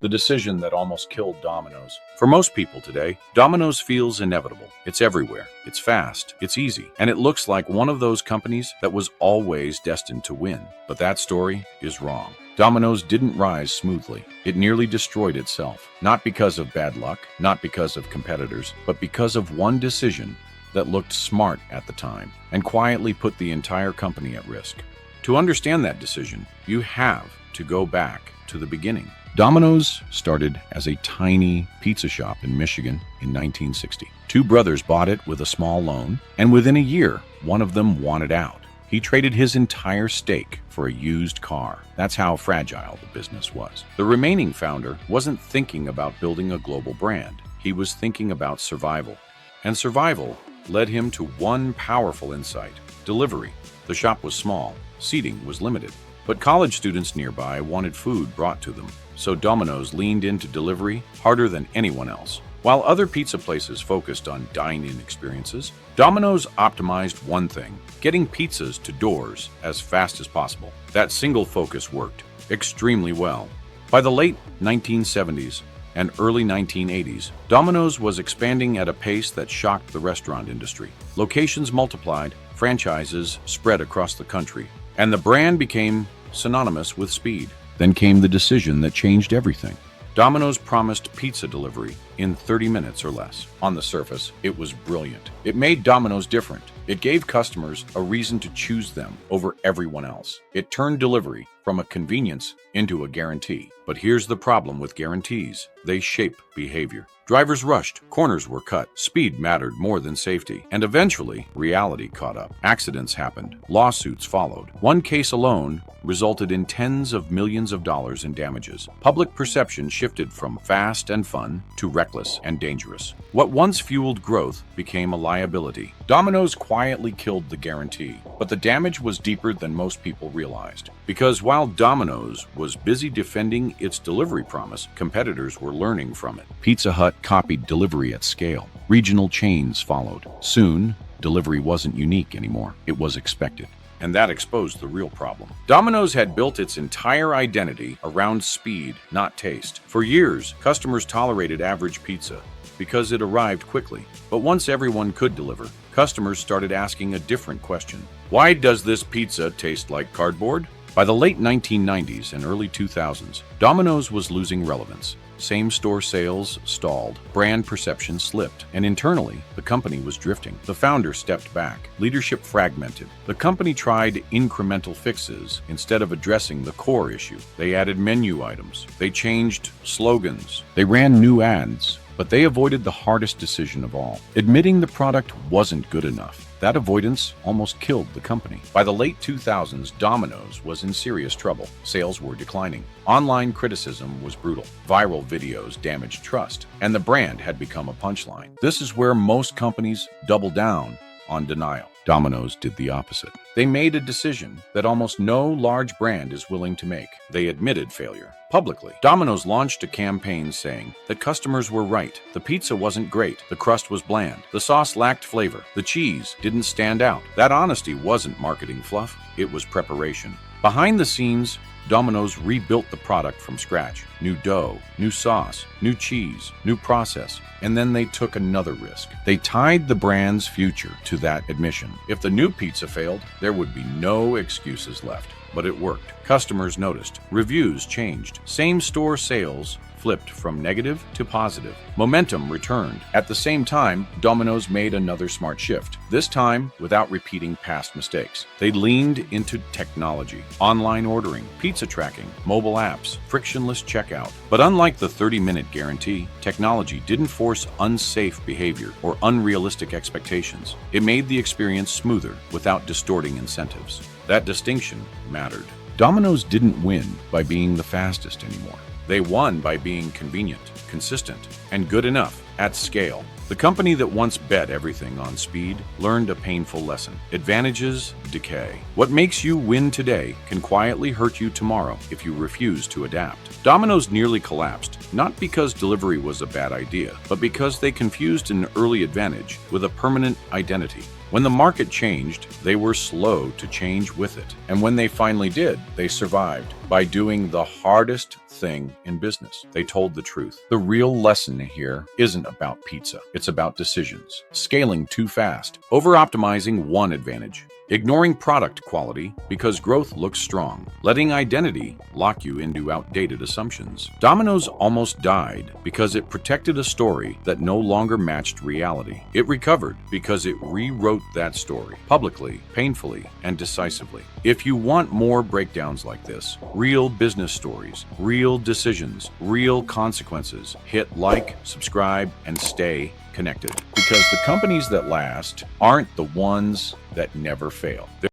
the decision that almost killed Domino's. For most people today, Domino's feels inevitable. It's everywhere, it's fast, it's easy, and it looks like one of those companies that was always destined to win. But that story is wrong. Domino's didn't rise smoothly. It nearly destroyed itself, not because of bad luck, not because of competitors, but because of one decision that looked smart at the time and quietly put the entire company at risk. To understand that decision, you have to go back to the beginning. Domino's started as a tiny pizza shop in Michigan in 1960. Two brothers bought it with a small loan, and within a year, one of them wanted out. He traded his entire stake for a used car. That's how fragile the business was. The remaining founder wasn't thinking about building a global brand. He was thinking about survival. And survival led him to one powerful insight: delivery. The shop was small, seating was limited, but college students nearby wanted food brought to them. So Domino's leaned into delivery harder than anyone else. While other pizza places focused on dine-in experiences, Domino's optimized one thing: getting pizzas to doors as fast as possible. That single focus worked extremely well. By the late 1970s and early 1980s, Domino's was expanding at a pace that shocked the restaurant industry. Locations multiplied, franchises spread across the country, and the brand became synonymous with speed. Then came the decision that changed everything. Domino's promised pizza delivery in 30 minutes or less. On the surface, it was brilliant. It made Domino's different. It gave customers a reason to choose them over everyone else. It turned delivery from a convenience into a guarantee. But here's the problem with guarantees: they shape behavior. Drivers rushed, corners were cut, speed mattered more than safety, and eventually, reality caught up. Accidents happened, lawsuits followed. One case alone resulted in tens of millions of dollars in damages. Public perception shifted from fast and fun to reckless and dangerous. What once fueled growth became a liability. Domino's quietly killed the guarantee, but the damage was deeper than most people realized. Because while Domino's was busy defending its delivery promise, competitors were learning from it. Pizza Hut copied delivery at scale. Regional chains followed. Soon, delivery wasn't unique anymore. It was expected. And that exposed the real problem. Domino's had built its entire identity around speed, not taste. For years, customers tolerated average pizza because it arrived quickly. But once everyone could deliver, customers started asking a different question. Why does this pizza taste like cardboard? By the late 1990s and early 2000s, Domino's was losing relevance. Same-store sales stalled, brand perception slipped, and internally, the company was drifting. The founder stepped back, leadership fragmented. The company tried incremental fixes instead of addressing the core issue. They added menu items, they changed slogans, they ran new ads, but they avoided the hardest decision of all: admitting the product wasn't good enough. That avoidance almost killed the company. By the late 2000s, Domino's was in serious trouble. Sales were declining. Online criticism was brutal. Viral videos damaged trust, and the brand had become a punchline. This is where most companies double down on denial. Domino's did the opposite. They made a decision that almost no large brand is willing to make. They admitted failure publicly. Domino's launched a campaign saying that customers were right. The pizza wasn't great. The crust was bland. The sauce lacked flavor. The cheese didn't stand out. That honesty wasn't marketing fluff. It was preparation. Behind the scenes, Domino's rebuilt the product from scratch. New dough, new sauce, new cheese, new process. And then they took another risk. They tied the brand's future to that admission. If the new pizza failed, there would be no excuses left. But it worked. Customers noticed. Reviews changed. Same-store sales flipped from negative to positive. Momentum returned. At the same time, Domino's made another smart shift, this time without repeating past mistakes. They leaned into technology, online ordering, pizza tracking, mobile apps, frictionless checkout. But unlike the 30-minute guarantee, technology didn't force unsafe behavior or unrealistic expectations. It made the experience smoother without distorting incentives. That distinction mattered. Domino's didn't win by being the fastest anymore. They won by being convenient, consistent, and good enough at scale. The company that once bet everything on speed learned a painful lesson. Advantages decay. What makes you win today can quietly hurt you tomorrow if you refuse to adapt. Domino's nearly collapsed, not because delivery was a bad idea, but because they confused an early advantage with a permanent identity. When the market changed, they were slow to change with it. And when they finally did, they survived by doing the hardest thing in business. They told the truth. The real lesson here isn't about pizza. It's about decisions. Scaling too fast, over-optimizing one advantage, ignoring product quality because growth looks strong, letting identity lock you into outdated assumptions. Domino's almost died because it protected a story that no longer matched reality. It recovered because it rewrote that story publicly, painfully, and decisively. If you want more breakdowns like this, real business stories, real decisions, real consequences, hit like, subscribe, and stay connected. Because the companies that last aren't the ones that never fail.